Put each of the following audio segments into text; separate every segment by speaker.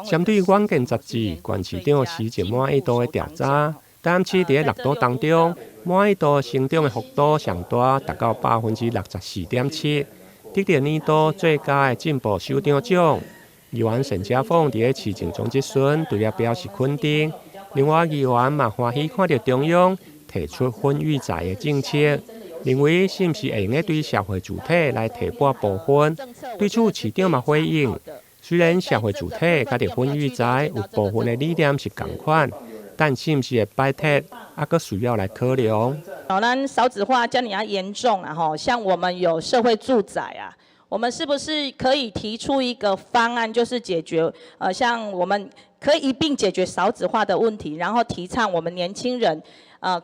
Speaker 1: 针对远见杂志，县市长施政满意度的调查，台南市伫6都当中，满意度成长的幅度上大，达到64.7%，得到年度最佳的进步首长奖。议员陈嘉凤伫市政总质询对伊表示肯定。另外，议员嘛欢喜看到中央提出分育财的政策，认为是毋是会用对社会主体来提拨部分。对此，市长嘛回应，虽然社会主体甲着分育财有部分的理念是同款，但是毋是会摆脱，还佫需要来考量。
Speaker 2: 咱少子化这样严重啊，像我们有社会住宅啊。我们是不是可以提出一个方案，就是解决像我们可以一并解决少子化的问题，然后提倡我们年轻人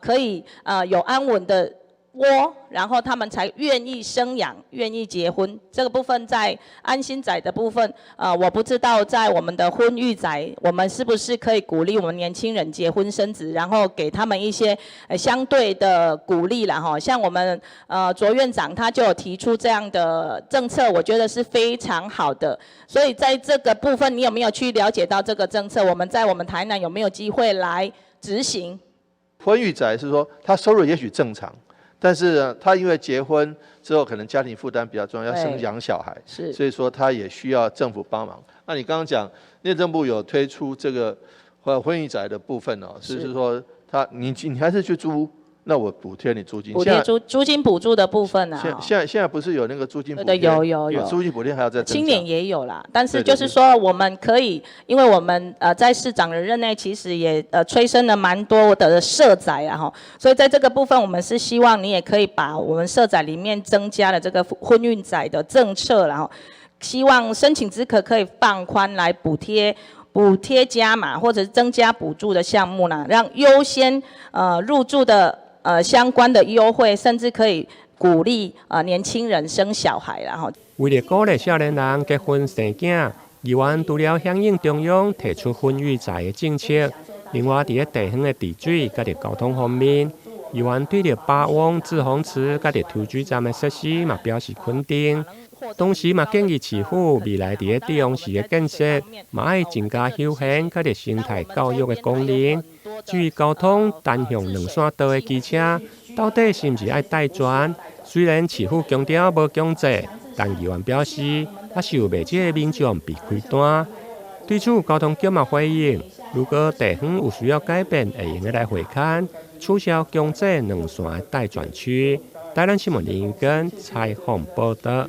Speaker 2: 可以有安稳的窝，然后他们才愿意生养、愿意结婚。这个部分在安心宅的部分，我不知道在我们的婚育宅，我们是不是可以鼓励我们年轻人结婚生子，然后给他们一些相对的鼓励啦哈。像我们卓院长他就有提出这样的政策，我觉得是非常好的。所以在这个部分，你有没有去了解到这个政策？我们在我们台南有没有机会来执行？
Speaker 3: 婚育宅是说他收入也许正常。但是他因为结婚之后，可能家庭负担比较重要，要生养小孩，所以说他也需要政府帮忙。那你刚刚讲，内政部有推出这个婚育宅的部分哦，是说你还是去租，那我补贴你租金，
Speaker 2: 补贴租金补助的部分啊。
Speaker 3: 现在不是有那个租金补贴？
Speaker 2: 对，有
Speaker 3: 租金补贴还要再增加。
Speaker 2: 青年也有啦，但是就是说我们可以，因为我们在市长的任内，其实也催生了蛮多的社宅啊哈，所以在这个部分，我们是希望你也可以把我们社宅里面增加了这个婚育宅的政策，然后希望申请资格可以放宽来补贴加码，或者是增加补助的项目啦，让优先入住的相关的优惠，甚至可以鼓励年轻人生小孩啦吼。
Speaker 1: 为了鼓励少年人结婚生囝，议员除了响应中央提出婚育财的政策，另外伫地方的治水甲交通方面，议员对着八王滞洪池甲抽水站的设施嘛表示肯定。同时嘛建议市府未来伫地方市的建设，嘛爱增加休闲甲生态教育的功能。至于交通单向两线道的机车，到底是毋是爱带转？虽然市府强调无强制，但议员表示，还是有未少的民众被开单。对此，交通局嘛回应，如果地方有需要改变，会用来回看取消强制两线的带转区。台南新闻林根采访报道。